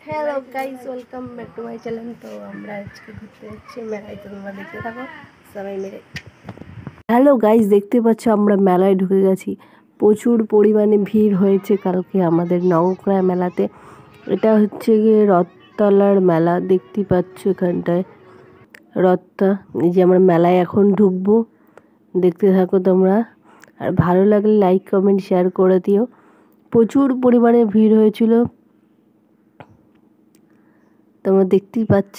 Hello guys, welcome back to my channel. তো আমরা আজকে ঘুরতে যাচ্ছি মেলায়, তো তোমরা দেখতে থাকো সবাই মিলে। হ্যালো গাইজ, দেখতে পাচ্ছ আমরা মেলায় ঢুকে গেছি। প্রচুর পরিমাণে ভিড় হয়েছে কালকে আমাদের নওকড়া মেলাতে। এটা হচ্ছে গিয়ে রথতলার মেলা, দেখতে পাচ্ছ এখানটায় রথটা। এই যে আমরা মেলায় এখন ঢুকবো, দেখতে থাকো তোমরা। আর ভালো লাগলে লাইক কমেন্ট শেয়ার করে দিও। প্রচুর পরিমাণে ভিড় হয়েছিল, তোমরা দেখতেই পাচ্ছ।